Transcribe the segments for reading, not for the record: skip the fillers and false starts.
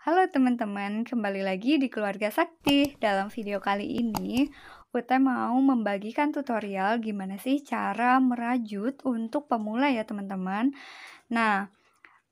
Halo teman-teman, kembali lagi di Keluarga Sakti. Dalam video kali ini, Ute mau membagikan tutorial gimana sih cara merajut untuk pemula ya teman-teman. Nah,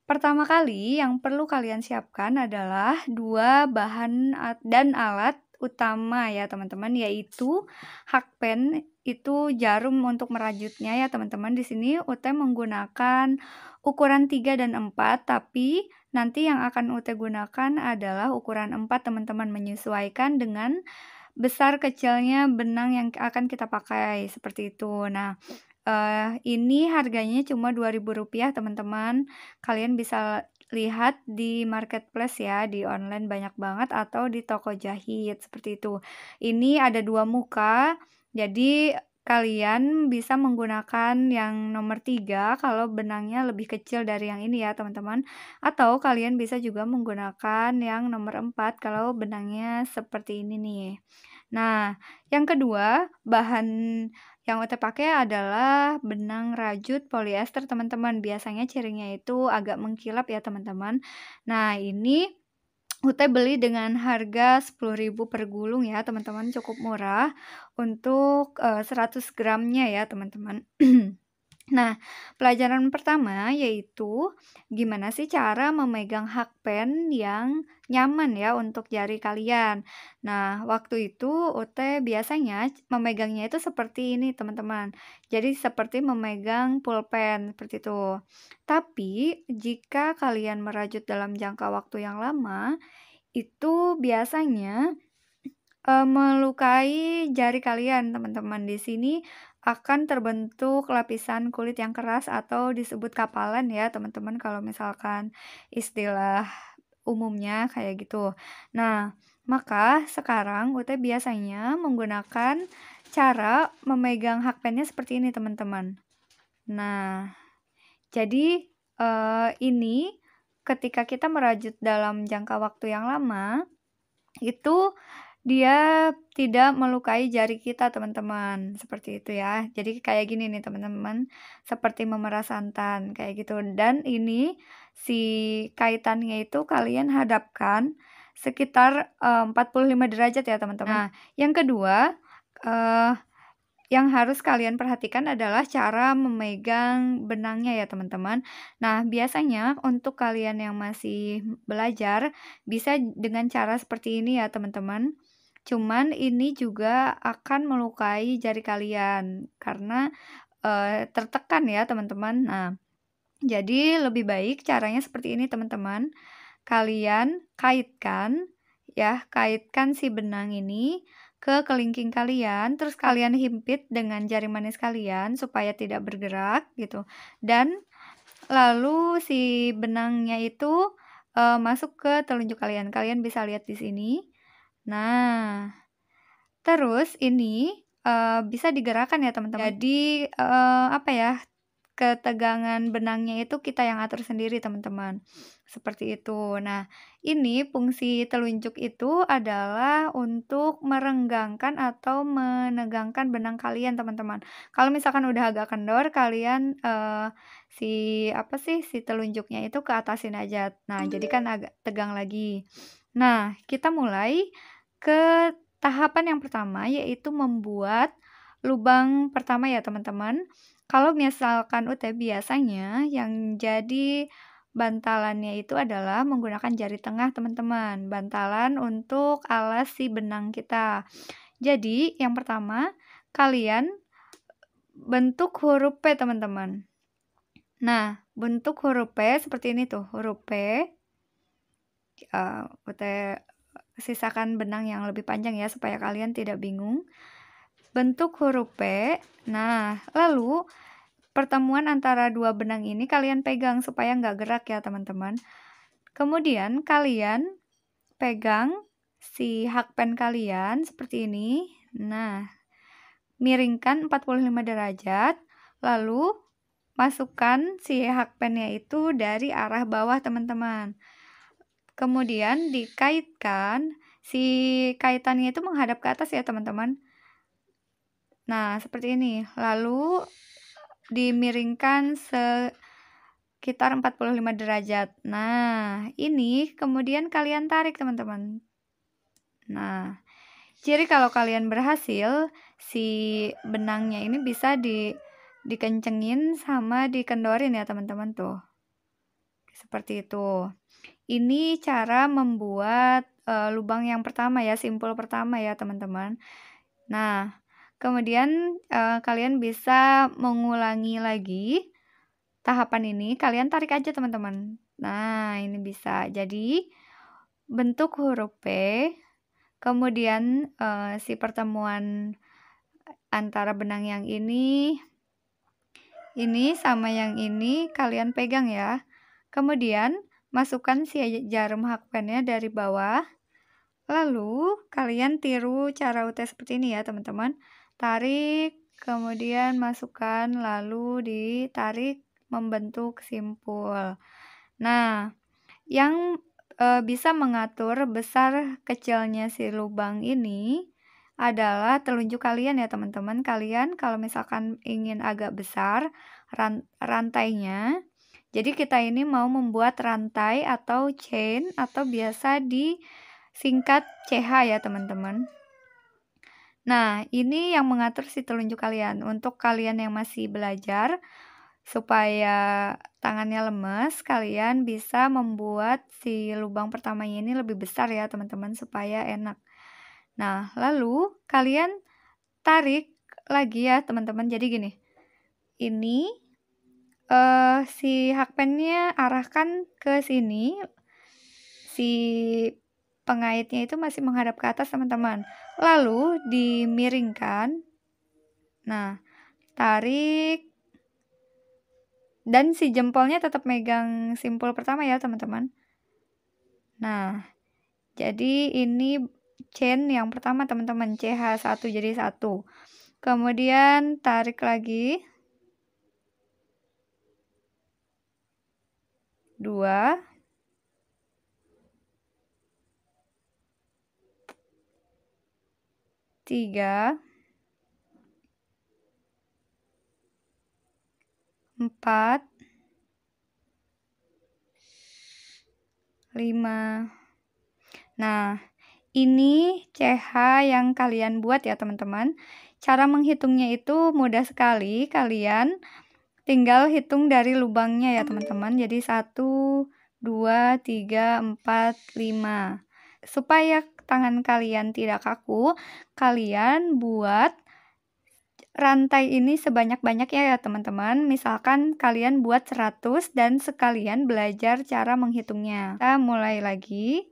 pertama kali yang perlu kalian siapkan adalah dua bahan dan alat utama ya teman-teman, yaitu hakpen, itu jarum untuk merajutnya ya teman-teman. Di sini Ute menggunakan ukuran 3 dan 4, tapi nanti yang akan Ute gunakan adalah ukuran 4 teman-teman, menyesuaikan dengan besar kecilnya benang yang akan kita pakai, seperti itu. Nah, ini harganya cuma Rp2.000 teman-teman. Kalian bisa lihat di marketplace ya, di online banyak banget atau di toko jahit, seperti itu. Ini ada 2 muka, jadi kalian bisa menggunakan yang nomor 3 kalau benangnya lebih kecil dari yang ini ya teman-teman, atau kalian bisa juga menggunakan yang nomor 4 kalau benangnya seperti ini nih. Nah, yang kedua, bahan yang Ute pakai adalah benang rajut poliester teman-teman. Biasanya cirinya itu agak mengkilap ya teman-teman. Nah, ini Ute beli dengan harga 10.000 per gulung ya teman-teman, cukup murah untuk 100 gramnya ya teman-teman. Nah, pelajaran pertama yaitu gimana sih cara memegang hakpen yang nyaman ya untuk jari kalian. Nah, waktu itu Ute biasanya memegangnya itu seperti ini teman-teman. Jadi seperti memegang pulpen seperti itu. Tapi jika kalian merajut dalam jangka waktu yang lama, itu biasanya melukai jari kalian, teman-teman. Di sini akan terbentuk lapisan kulit yang keras atau disebut kapalan ya, teman-teman, kalau misalkan istilah umumnya kayak gitu. Nah, maka sekarang Ute biasanya menggunakan cara memegang hakpennya seperti ini, teman-teman. Nah, jadi, ini ketika kita merajut dalam jangka waktu yang lama, itu dia tidak melukai jari kita teman-teman, seperti itu ya. Jadi kayak gini nih teman-teman, seperti memerah santan kayak gitu. Dan ini si kaitannya itu kalian hadapkan sekitar 45 derajat ya teman-teman. Nah, yang kedua, eee, yang harus kalian perhatikan adalah cara memegang benangnya ya teman-teman. Nah, biasanya untuk kalian yang masih belajar bisa dengan cara seperti ini ya teman-teman. Cuman ini juga akan melukai jari kalian karena, tertekan ya teman-teman. Nah, jadi lebih baik caranya seperti ini teman-teman. Kalian kaitkan si benang ini ke kelingking kalian, terus kalian himpit dengan jari manis kalian supaya tidak bergerak gitu. Dan lalu si benangnya itu, masuk ke telunjuk kalian. Kalian bisa lihat di sini. Nah, terus ini, bisa digerakkan ya teman-teman. Jadi, apa ya, ketegangan benangnya itu kita yang atur sendiri teman-teman, seperti itu. Nah, ini fungsi telunjuk itu adalah untuk merenggangkan atau menegangkan benang kalian teman-teman. Kalau misalkan udah agak kendor kalian, si apa sih, si telunjuknya itu ke atasin aja. Nah, jadi kan agak tegang lagi. Nah, kita mulai ke tahapan yang pertama yaitu membuat lubang pertama ya teman-teman. Kalau misalkan UT biasanya yang jadi bantalannya itu adalah menggunakan jari tengah teman-teman, bantalan untuk alas si benang kita. Jadi yang pertama, kalian bentuk huruf P teman-teman. Nah, bentuk huruf P seperti ini tuh, huruf P. UT sisakan benang yang lebih panjang ya supaya kalian tidak bingung. Bentuk huruf P. Nah, lalu pertemuan antara dua benang ini kalian pegang supaya nggak gerak ya teman-teman. Kemudian kalian pegang si hakpen kalian seperti ini. Nah, miringkan 45 derajat. Lalu masukkan si hakpennya itu dari arah bawah teman-teman. Kemudian dikaitkan, si kaitannya itu menghadap ke atas ya teman-teman. Nah, seperti ini. Lalu dimiringkan sekitar 45 derajat. Nah, ini kemudian kalian tarik teman-teman. Nah, jadi kalau kalian berhasil, si benangnya ini bisa dikencengin sama dikendorin ya teman-teman tuh. Seperti itu. Ini cara membuat lubang yang pertama ya, simpul pertama ya teman-teman. Nah, kemudian kalian bisa mengulangi lagi tahapan ini. Kalian tarik aja teman-teman. Nah, ini bisa. Jadi bentuk huruf P, kemudian si pertemuan antara benang yang ini sama yang ini kalian pegang ya. Kemudian masukkan si jarum hakpennya dari bawah. Lalu kalian tiru cara UT seperti ini ya teman-teman. Tarik, kemudian masukkan, lalu ditarik membentuk simpul. Nah, yang bisa mengatur besar kecilnya si lubang ini adalah telunjuk kalian ya teman-teman. Kalian kalau misalkan ingin agak besar rantainya, jadi kita ini mau membuat rantai atau chain atau biasa disingkat CH ya teman-teman. Nah, ini yang mengatur si telunjuk kalian. Untuk kalian yang masih belajar, supaya tangannya lemes, kalian bisa membuat si lubang pertamanya ini lebih besar ya teman-teman, supaya enak. Nah, lalu kalian tarik lagi ya teman-teman. Jadi gini, ini si hakpennya arahkan ke sini, si pengaitnya itu masih menghadap ke atas teman-teman. Lalu dimiringkan. Nah, tarik. Dan si jempolnya tetap megang simpul pertama ya teman-teman. Nah, jadi ini chain yang pertama teman-teman, CH1 jadi 1. Kemudian tarik lagi. 2. 3. 4. 5. Nah, ini CH yang kalian buat ya teman-teman. Cara menghitungnya itu mudah sekali. Kalian tinggal hitung dari lubangnya ya teman-teman. Jadi 1, 2, 3, 4, 5. Supaya tangan kalian tidak kaku, kalian buat rantai ini sebanyak-banyaknya ya teman-teman. Misalkan kalian buat 100 dan sekalian belajar cara menghitungnya. Kita mulai lagi.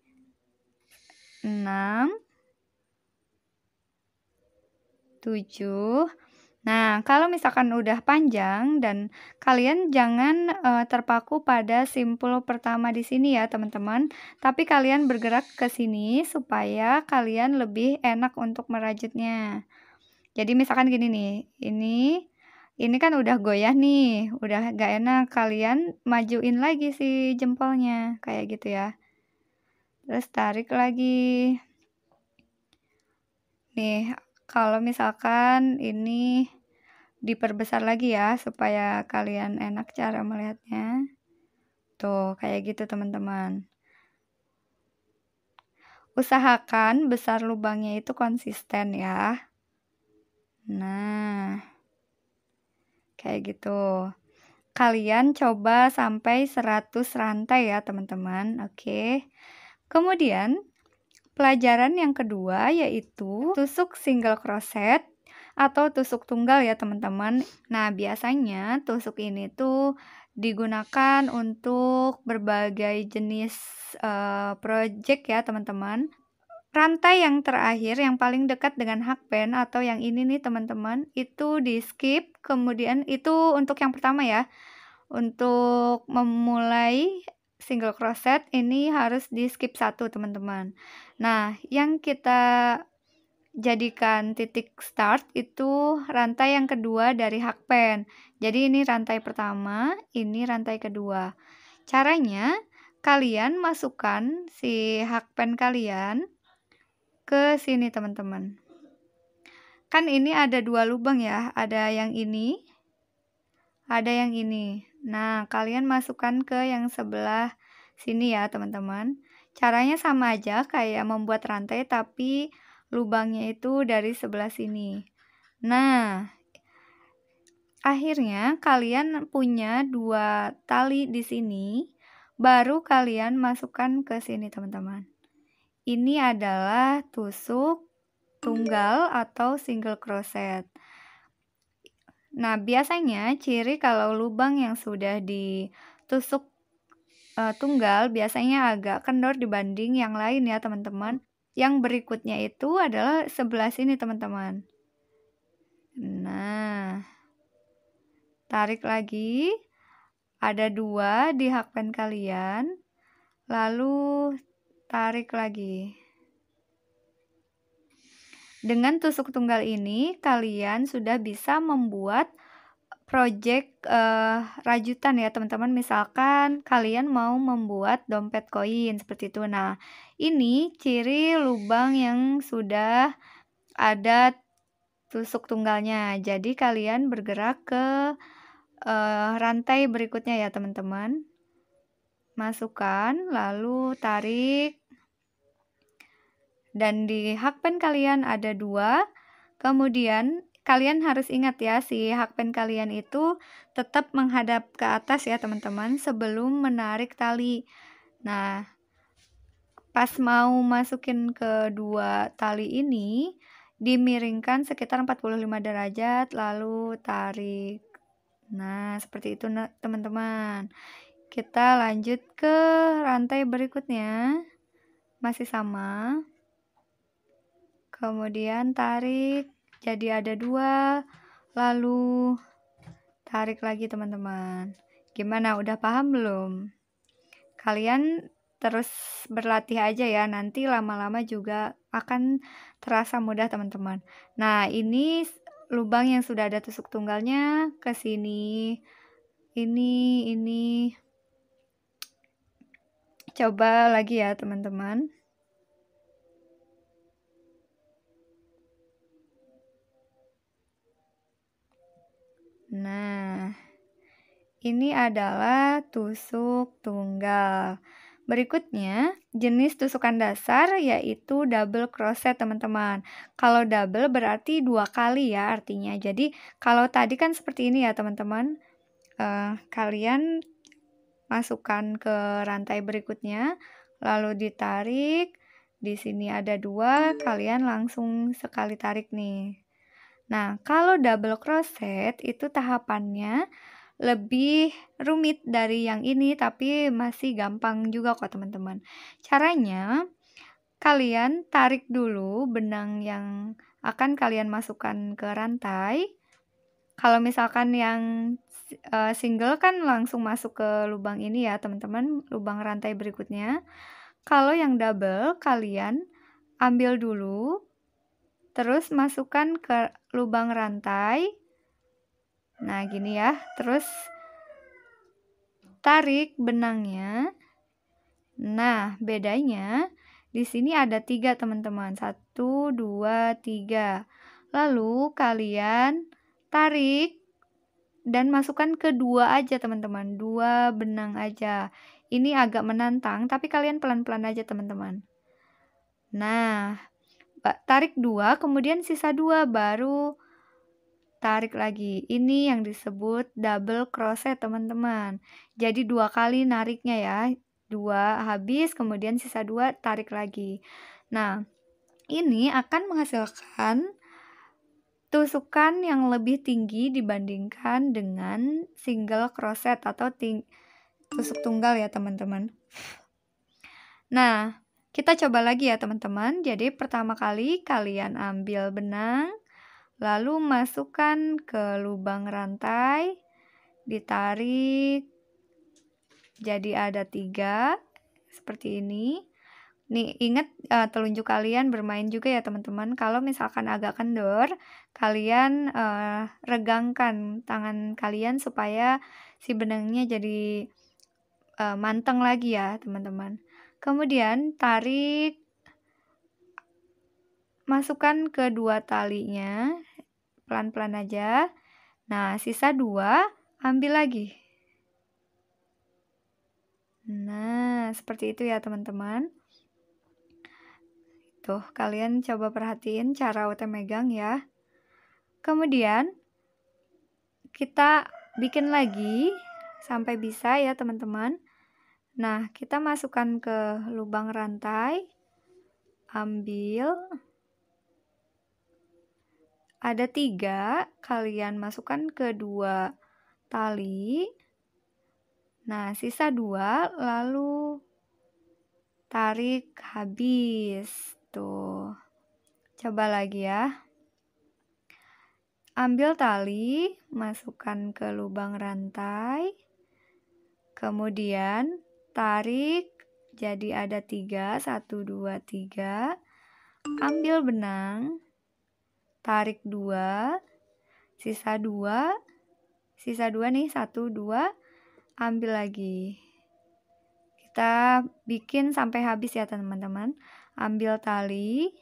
6, 7. Nah, kalau misalkan udah panjang dan kalian jangan terpaku pada simpul pertama di sini ya teman-teman. Tapi kalian bergerak ke sini supaya kalian lebih enak untuk merajutnya. Jadi misalkan gini nih, ini kan udah goyah nih, udah gak enak, kalian majuin lagi si jempolnya, kayak gitu ya. Terus tarik lagi. Nih, kalau misalkan ini diperbesar lagi ya, supaya kalian enak cara melihatnya. Tuh, kayak gitu teman-teman. Usahakan besar lubangnya itu konsisten ya. Nah, kayak gitu. Kalian coba sampai 100 rantai ya teman-teman. Oke. Kemudian pelajaran yang kedua yaitu tusuk single crochet atau tusuk tunggal ya teman-teman. Nah, biasanya tusuk ini tuh digunakan untuk berbagai jenis project ya teman-teman. Rantai yang terakhir yang paling dekat dengan hakpen atau yang ini nih teman-teman, itu di skip. Kemudian itu untuk yang pertama ya. Untuk memulai single crochet ini harus di skip 1 teman-teman. Nah, yang kita jadikan titik start itu rantai yang kedua dari hakpen. Jadi ini rantai pertama, ini rantai kedua. Caranya kalian masukkan si hakpen kalian ke sini teman-teman. Kan ini ada 2 lubang ya, ada yang ini, ada yang ini. Nah, kalian masukkan ke yang sebelah sini ya, teman-teman. Caranya sama aja kayak membuat rantai, tapi lubangnya itu dari sebelah sini. Nah, akhirnya kalian punya 2 tali di sini, baru kalian masukkan ke sini, teman-teman. Ini adalah tusuk tunggal atau single crochet. Nah, biasanya ciri kalau lubang yang sudah ditusuk tunggal biasanya agak kendor dibanding yang lain ya, teman-teman. Yang berikutnya itu adalah sebelah sini, teman-teman. Nah, tarik lagi. Ada 2 di hakpen kalian. Lalu tarik lagi. Dengan tusuk tunggal ini, kalian sudah bisa membuat project rajutan ya, teman-teman. Misalkan kalian mau membuat dompet koin seperti itu. Nah, ini ciri lubang yang sudah ada tusuk tunggalnya. Jadi kalian bergerak ke rantai berikutnya ya, teman-teman. Masukkan, lalu tarik. Dan di hakpen kalian ada 2. Kemudian kalian harus ingat ya, si hakpen kalian itu tetap menghadap ke atas ya, teman-teman, sebelum menarik tali. Nah, pas mau masukin ke 2 tali ini, dimiringkan sekitar 45 derajat, lalu tarik. Nah, seperti itu teman-teman. Kita lanjut ke rantai berikutnya. Masih sama. Kemudian tarik, jadi ada 2, lalu tarik lagi, teman-teman. Gimana, udah paham belum? Kalian terus berlatih aja ya, nanti lama-lama juga akan terasa mudah, teman-teman. Nah, ini lubang yang sudah ada tusuk tunggalnya ke sini. Ini. Coba lagi ya, teman-teman. Nah, ini adalah tusuk tunggal. Berikutnya, jenis tusukan dasar yaitu double crochet, teman-teman. Kalau double berarti 2 kali ya artinya. Jadi, kalau tadi kan seperti ini ya, teman-teman. Kalian masukkan ke rantai berikutnya, lalu ditarik. Di sini ada 2, kalian langsung sekali tarik nih. Nah, kalau double crochet itu tahapannya lebih rumit dari yang ini, tapi masih gampang juga kok, teman-teman. Caranya, kalian tarik dulu benang yang akan kalian masukkan ke rantai. Kalau misalkan yang single kan langsung masuk ke lubang ini ya, teman-teman, lubang rantai berikutnya. Kalau yang double, kalian ambil dulu, terus masukkan ke lubang rantai. Nah, gini ya. Terus tarik benangnya. Nah, bedanya di sini ada 3, teman-teman. 1, 2, 3. Lalu kalian tarik dan masukkan ke 2 aja, teman-teman. 2 benang aja. Ini agak menantang, tapi kalian pelan-pelan aja, teman-teman. Nah, tarik 2, kemudian sisa 2, baru tarik lagi. Ini yang disebut double crochet, teman-teman. Jadi 2 kali nariknya ya. 2 habis, kemudian sisa 2 tarik lagi. Nah, ini akan menghasilkan tusukan yang lebih tinggi dibandingkan dengan single crochet atau tusuk tunggal ya, teman-teman. Nah, kita coba lagi ya, teman-teman. Jadi pertama kali kalian ambil benang, lalu masukkan ke lubang rantai, ditarik, jadi ada 3, seperti ini. Nih, ingat telunjuk kalian bermain juga ya, teman-teman. Kalau misalkan agak kendor, kalian regangkan tangan kalian supaya si benangnya jadi manteng lagi ya, teman-teman. Kemudian tarik, masukkan ke 2 talinya, pelan-pelan aja. Nah, sisa 2, ambil lagi. Nah, seperti itu ya teman-teman. Tuh, kalian coba perhatiin cara Ute megang ya. Kemudian, kita bikin lagi sampai bisa ya teman-teman. Nah, kita masukkan ke lubang rantai. Ambil. Ada 3, kalian masukkan ke 2 tali. Nah, sisa 2, lalu tarik habis. Tuh. Coba lagi ya. Ambil tali, masukkan ke lubang rantai. Kemudian tarik, jadi ada 3, 1, 2, 3. Ambil benang, tarik 2, sisa 2 nih, 1, 2, ambil lagi. Kita bikin sampai habis ya teman-teman. Ambil tali,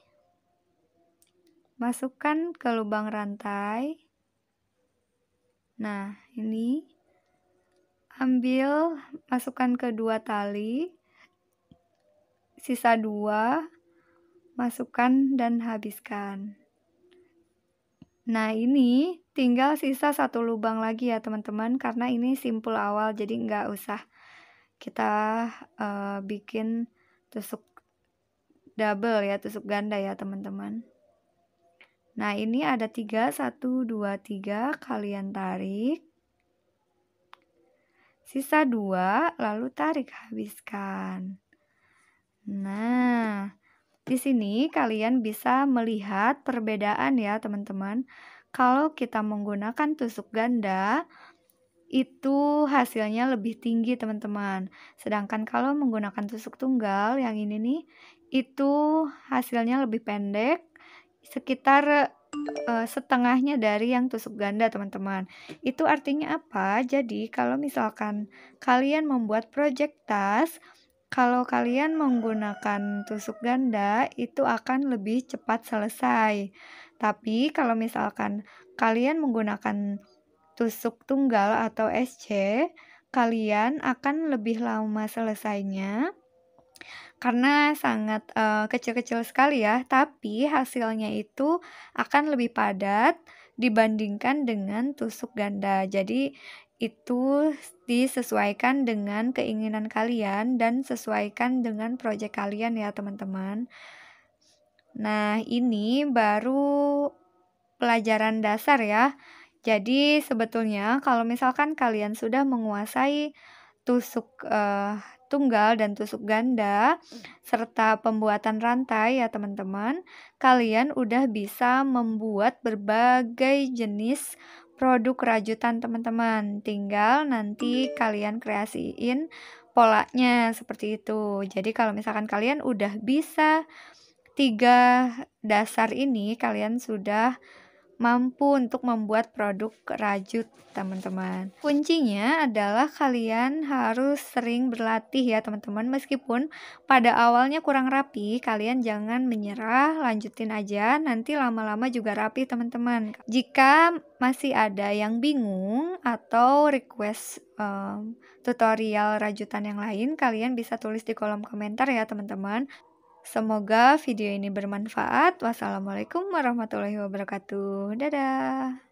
masukkan ke lubang rantai. Nah, ini ambil, masukkan ke 2 tali, sisa 2, masukkan dan habiskan. Nah, ini tinggal sisa 1 lubang lagi ya teman-teman, karena ini simpul awal, jadi nggak usah kita bikin tusuk double ya, tusuk ganda ya teman-teman. Nah, ini ada 3, 1, 2, 3, kalian tarik. Sisa 2, lalu tarik habiskan. Nah, di sini kalian bisa melihat perbedaan ya teman-teman. Kalau kita menggunakan tusuk ganda, itu hasilnya lebih tinggi teman-teman. Sedangkan kalau menggunakan tusuk tunggal, yang ini nih, itu hasilnya lebih pendek, sekitar setengahnya dari yang tusuk ganda teman-teman. Itu artinya apa? Jadi kalau misalkan kalian membuat project tas, kalau kalian menggunakan tusuk ganda, itu akan lebih cepat selesai. Tapi kalau misalkan kalian menggunakan tusuk tunggal atau SC, kalian akan lebih lama selesainya karena sangat kecil-kecil sekali ya, tapi hasilnya itu akan lebih padat dibandingkan dengan tusuk ganda. Jadi itu disesuaikan dengan keinginan kalian dan sesuaikan dengan proyek kalian ya teman-teman. Nah, ini baru pelajaran dasar ya. Jadi sebetulnya kalau misalkan kalian sudah menguasai tusuk tunggal dan tusuk ganda serta pembuatan rantai ya teman-teman, kalian udah bisa membuat berbagai jenis produk rajutan teman-teman. Tinggal nanti kalian kreasiin polanya seperti itu. Jadi kalau misalkan kalian udah bisa 3 dasar ini, kalian sudah mampu untuk membuat produk rajut teman-teman. Kuncinya adalah kalian harus sering berlatih ya teman-teman. Meskipun pada awalnya kurang rapi, kalian jangan menyerah, lanjutin aja, nanti lama-lama juga rapi teman-teman. Jika masih ada yang bingung atau request tutorial rajutan yang lain, kalian bisa tulis di kolom komentar ya teman-teman. Semoga video ini bermanfaat. Wassalamualaikum warahmatullahi wabarakatuh. Dadah.